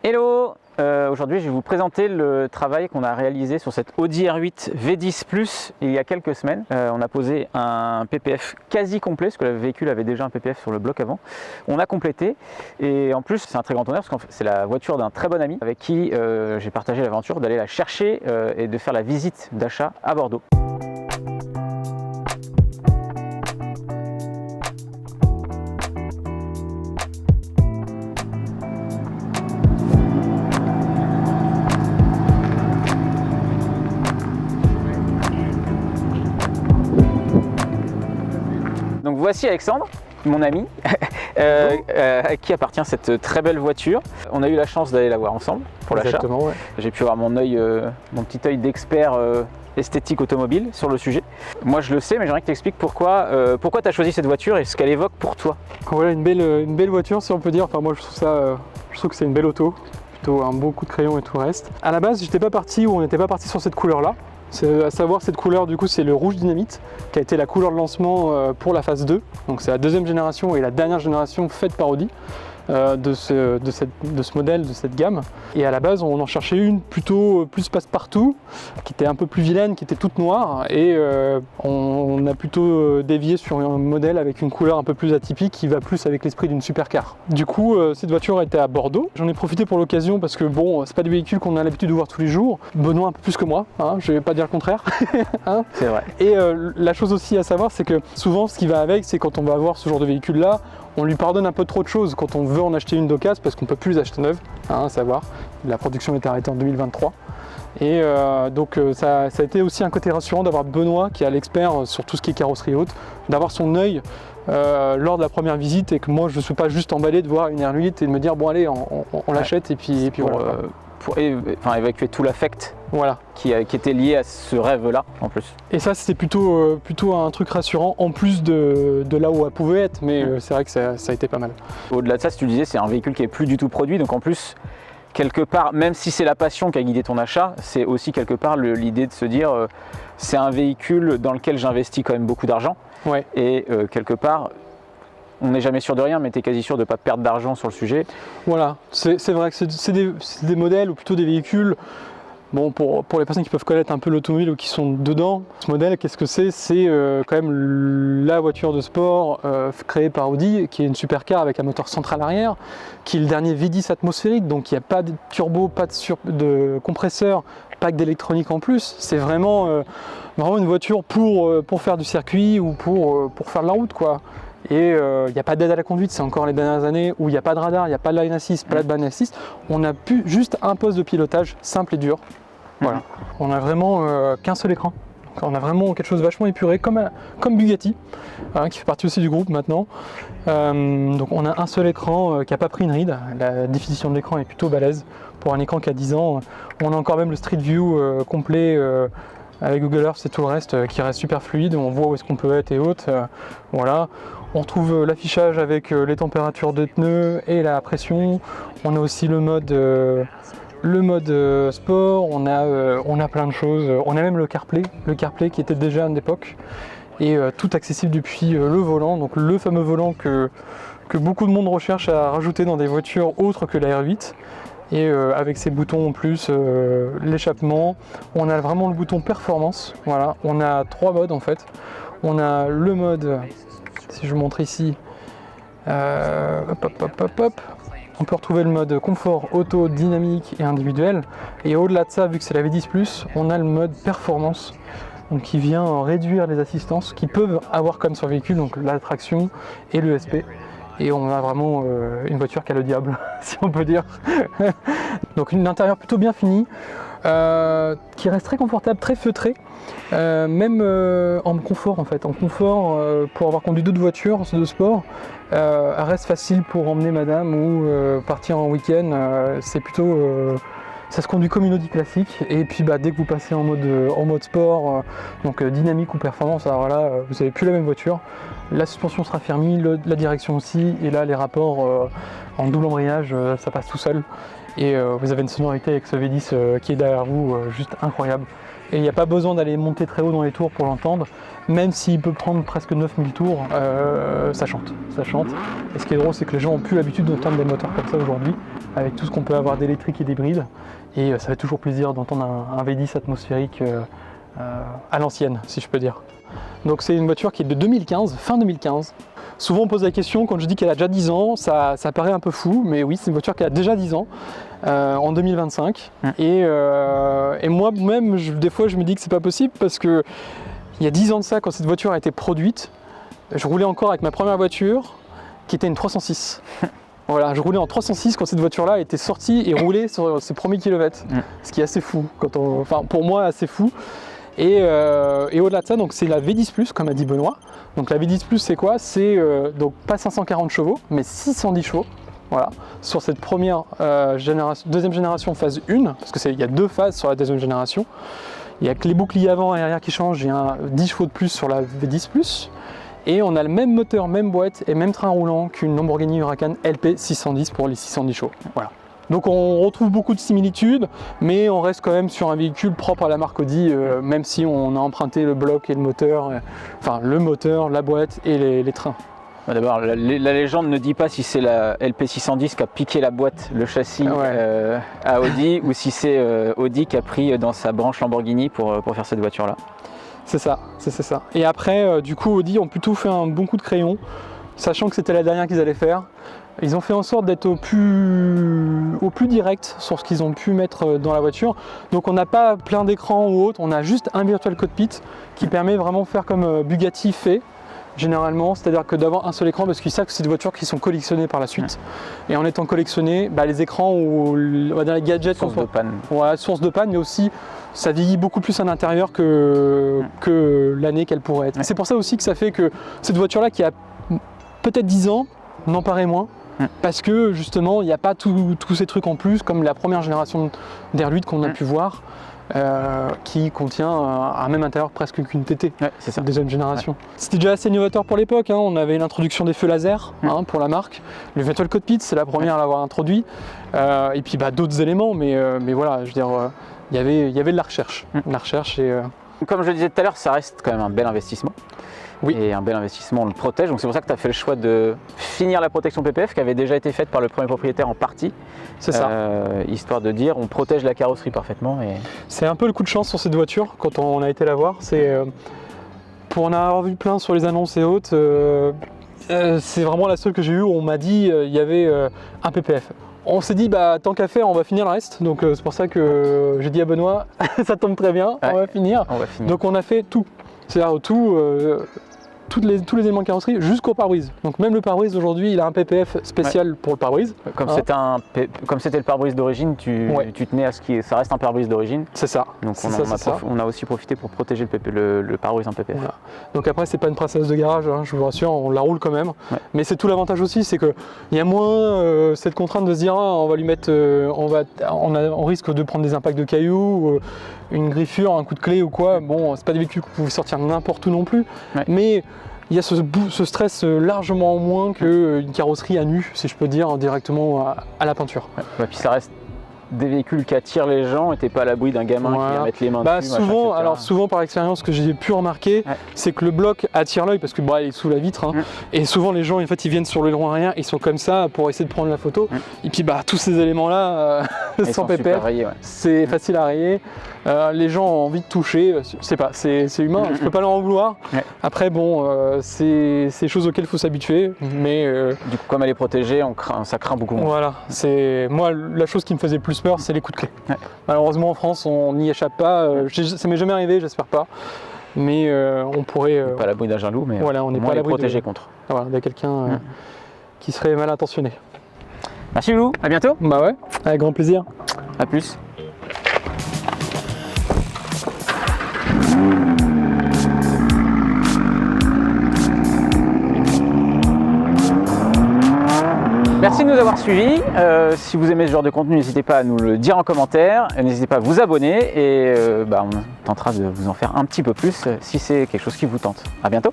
Hello, aujourd'hui je vais vous présenter le travail qu'on a réalisé sur cette Audi R8 V10 Plus il y a quelques semaines. On a posé un PPF quasi complet, parce que le véhicule avait déjà un PPF sur le bloc avant. On a complété et en plus c'est un très grand honneur parce que c'est la voiture d'un très bon ami avec qui j'ai partagé l'aventure d'aller la chercher et de faire la visite d'achat à Bordeaux. Donc voici Alexandre, mon ami, à qui appartient cette très belle voiture. On a eu la chance d'aller la voir ensemble pour l'achat. Exactement, ouais. J'ai pu avoir mon petit œil d'expert esthétique automobile sur le sujet. Moi je le sais, mais j'aimerais que tu expliques pourquoi tu as choisi cette voiture et ce qu'elle évoque pour toi. Voilà, une belle voiture si on peut dire. Enfin moi je trouve que c'est une belle auto, plutôt un beau coup de crayon et tout le reste. À la base, on n'était pas parti sur cette couleur-là. À savoir, cette couleur du coup c'est le rouge dynamite qui a été la couleur de lancement pour la phase 2, donc c'est la deuxième génération et la dernière génération faite par Audi de ce modèle, de cette gamme. Et à la base on en cherchait une plutôt plus passe-partout, qui était un peu plus vilaine, qui était toute noire, et on a plutôt dévié sur un modèle avec une couleur un peu plus atypique qui va plus avec l'esprit d'une supercar. Du coup cette voiture était à Bordeaux. J'en ai profité pour l'occasion parce que bon, c'est pas des véhicules qu'on a l'habitude de voir tous les jours. Benoît un peu plus que moi, hein, je vais pas dire le contraire. Hein, c'est vrai. Et la chose aussi à savoir, c'est que souvent ce qui va avec, c'est quand on va avoir ce genre de véhicule là, on lui pardonne un peu trop de choses quand on veut en acheter une d'occasion parce qu'on ne peut plus les acheter neuves, hein, à savoir. La production est arrêtée en 2023. Et donc ça a été aussi un côté rassurant d'avoir Benoît, qui est l'expert sur tout ce qui est carrosserie haute, d'avoir son œil lors de la première visite, et que moi je ne suis pas juste emballé de voir une R8 et de me dire bon allez on l'achète et puis voilà. Pour évacuer tout l'affect, voilà, qui était lié à ce rêve-là en plus. Et ça c'était plutôt un truc rassurant, en plus de là où elle pouvait être, mais c'est vrai que ça a été pas mal. Au-delà de ça, si tu le disais, c'est un véhicule qui est plus du tout produit, donc en plus, quelque part, même si c'est la passion qui a guidé ton achat, c'est aussi quelque part l'idée de se dire c'est un véhicule dans lequel j'investis quand même beaucoup d'argent, ouais. Et quelque part, on n'est jamais sûr de rien, mais tu es quasi sûr de ne pas perdre d'argent sur le sujet. Voilà, c'est vrai que c'est des modèles, ou plutôt des véhicules. Bon, pour les personnes qui peuvent connaître un peu l'automobile ou qui sont dedans, ce modèle, qu'est-ce que c'est? C'est quand même la voiture de sport créée par Audi, qui est une supercar avec un moteur central arrière, qui est le dernier V10 atmosphérique, donc il n'y a pas de turbo, pas de compresseur, pas que d'électronique en plus. C'est vraiment une voiture pour faire du circuit ou pour faire de la route, quoi. Et il n'y a pas d'aide à la conduite, c'est encore les dernières années où il n'y a pas de radar, il n'y a pas de line assist, pas de band assist. On a juste un poste de pilotage simple et dur. Voilà. On n'a vraiment qu'un seul écran. Donc on a vraiment quelque chose de vachement épuré, comme Bugatti, hein, qui fait partie aussi du groupe maintenant. Donc on a un seul écran qui n'a pas pris une ride. La définition de l'écran est plutôt balèze. Pour un écran qui a 10 ans, on a encore même le Street View complet avec Google Earth et tout le reste qui reste super fluide. On voit où est-ce qu'on peut être et autres. Voilà. On retrouve l'affichage avec les températures de pneus et la pression. On a aussi le mode sport, on a plein de choses. On a même le CarPlay qui était déjà à une époque. Et tout accessible depuis le volant, donc le fameux volant que beaucoup de monde recherche à rajouter dans des voitures autres que la R8. Et avec ces boutons en plus, l'échappement, on a vraiment le bouton performance. Voilà, on a 3 modes en fait. On a le mode, si je montre ici, on peut retrouver le mode confort, auto, dynamique et individuel. Et au-delà de ça, vu que c'est la V10+, on a le mode performance, donc qui vient réduire les assistances qu'ils peuvent avoir comme sur le véhicule, donc la traction et l'ESP. Et on a vraiment une voiture qui a le diable, si on peut dire. Donc un intérieur plutôt bien fini, qui reste très confortable, très feutré, même en confort en fait. En confort, pour avoir conduit d'autres voitures de sport, elle reste facile pour emmener madame ou partir en week-end. C'est plutôt... ça se conduit comme une Audi classique, et puis dès que vous passez en mode sport, donc dynamique ou performance, alors là vous n'avez plus la même voiture. La suspension sera fermée, la direction aussi, et là les rapports en double embrayage, ça passe tout seul. Et vous avez une sonorité avec ce V10 qui est derrière vous, juste incroyable. Et il n'y a pas besoin d'aller monter très haut dans les tours pour l'entendre, même s'il peut prendre presque 9000 tours, ça chante. Et ce qui est drôle, c'est que les gens n'ont plus l'habitude d'entendre des moteurs comme ça aujourd'hui. avec tout ce qu'on peut avoir d'électrique et d'hybride. Et ça fait toujours plaisir d'entendre un V10 atmosphérique à l'ancienne, si je peux dire. Donc c'est une voiture qui est de 2015, fin 2015. Souvent on pose la question, quand je dis qu'elle a déjà 10 ans, ça paraît un peu fou, mais oui, c'est une voiture qui a déjà 10 ans, en 2025. Et moi-même, des fois je me dis que c'est pas possible, parce que il y a 10 ans de ça, quand cette voiture a été produite, je roulais encore avec ma première voiture, qui était une 306. Voilà, je roulais en 306 quand cette voiture-là était sortie et roulait sur ses premiers kilomètres, ce qui est assez fou, enfin pour moi assez fou. Et au-delà de ça, donc c'est la V10 Plus, comme a dit Benoît. Donc la V10 Plus, c'est quoi? C'est donc pas 540 chevaux, mais 610 chevaux. Voilà, sur cette première deuxième génération phase 1, parce qu'il y a 2 phases sur la deuxième génération. Il n'y a que les boucliers avant et arrière qui changent, il y a 10 chevaux de plus sur la V10 Plus. Et on a le même moteur, même boîte et même train roulant qu'une Lamborghini Huracan LP 610 pour les 610 chevaux. Voilà. Donc on retrouve beaucoup de similitudes, mais on reste quand même sur un véhicule propre à la marque Audi, même si on a emprunté le bloc et le moteur, enfin le moteur, la boîte et les trains. D'abord, la légende ne dit pas si c'est la LP610 qui a piqué la boîte, le châssis à Audi, ou si c'est Audi qui a pris dans sa branche Lamborghini pour faire cette voiture-là. C'est ça, c'est ça. Et après, du coup, Audi ont plutôt fait un bon coup de crayon, sachant que c'était la dernière qu'ils allaient faire. Ils ont fait en sorte d'être au plus direct sur ce qu'ils ont pu mettre dans la voiture. Donc on n'a pas plein d'écrans ou autre, on a juste un virtual cockpit qui permet vraiment de faire comme Bugatti fait généralement, c'est-à-dire que d'avoir un seul écran, parce qu'ils savent que c'est des voitures qui sont collectionnées par la suite. Et en étant collectionnées, les écrans ou on va dire les gadgets, source de panne. Ouais, source de panne, mais aussi ça vieillit beaucoup plus à l'intérieur que l'année qu'elle pourrait être. C'est pour ça aussi que ça fait que cette voiture-là qui a peut-être 10 ans, n'en paraît moins. Parce que justement, il n'y a pas tous ces trucs en plus, comme la première génération d'Air8 qu'on a pu voir, qui contient un même intérieur presque qu'une TT, c'est ça. Deuxième génération. C'était déjà assez innovateur pour l'époque, on avait l'introduction des feux laser pour la marque. Le Virtual Cockpit, c'est la première à l'avoir introduit. Et puis d'autres éléments, mais voilà, je veux dire, il y avait de la recherche. Comme je le disais tout à l'heure, ça reste quand même un bel investissement. Oui. Et un bel investissement, on le protège. Donc c'est pour ça que tu as fait le choix de finir la protection PPF qui avait déjà été faite par le premier propriétaire en partie. C'est ça. Histoire de dire on protège la carrosserie parfaitement. C'est un peu le coup de chance sur cette voiture quand on a été la voir. Pour en avoir vu plein sur les annonces et autres, c'est vraiment la seule que j'ai eue où on m'a dit il y avait un PPF. On s'est dit tant qu'à faire on va finir le reste, donc c'est pour ça que j'ai dit à Benoît ça tombe très bien, on va finir. Donc on a fait tout, c'est-à-dire tous les éléments de carrosserie jusqu'au pare-brise. Donc même le pare-brise aujourd'hui il a un PPF spécial pour le pare-brise. Comme c'était le pare-brise d'origine, tu tenais à ce que ça reste un pare-brise d'origine. C'est ça. Donc on a aussi profité pour protéger le pare-brise en PPF. Voilà. Donc après c'est pas une princesse de garage, je vous rassure, on la roule quand même. Mais c'est tout l'avantage aussi, c'est qu'il y a moins cette contrainte de se dire on va lui mettre, on risque de prendre des impacts de cailloux, une griffure, un coup de clé ou quoi. Bon, c'est pas des véhicules que vous pouvez sortir n'importe où non plus, mais il y a ce stress largement en moins qu'une carrosserie à nu, si je peux dire, directement à la peinture. Puis ça reste des véhicules qui attirent les gens et t'es pas à l'abri d'un gamin qui va mettre les mains dessus. Souvent par expérience, ce que j'ai pu remarquer, c'est que le bloc attire l'œil parce que il est sous la vitre. Et souvent les gens en fait ils viennent sur le long arrière, ils sont comme ça pour essayer de prendre la photo. Et puis tous ces éléments là sans PPF, c'est facile à rayer. Les gens ont envie de toucher, c'est humain, je peux pas leur en vouloir. Après c'est des choses auxquelles il faut s'habituer, mais du coup comme elle est protégée, ça craint beaucoup moins. Voilà, moi la chose qui me faisait plus peur, c'est les coups de clé. Malheureusement en France on n'y échappe pas, ça m'est jamais arrivé, j'espère pas. Mais on pourrait. Pas à l'abri d'un jaloux, mais voilà, on n'est pas à l'abri protégé contre. Voilà, il y a quelqu'un qui serait mal intentionné. Merci Loulou, à bientôt. Bah ouais, avec grand plaisir. À plus. Merci de nous avoir suivis. Si vous aimez ce genre de contenu, n'hésitez pas à nous le dire en commentaire. N'hésitez pas à vous abonner et on tentera de vous en faire un petit peu plus si c'est quelque chose qui vous tente. À bientôt.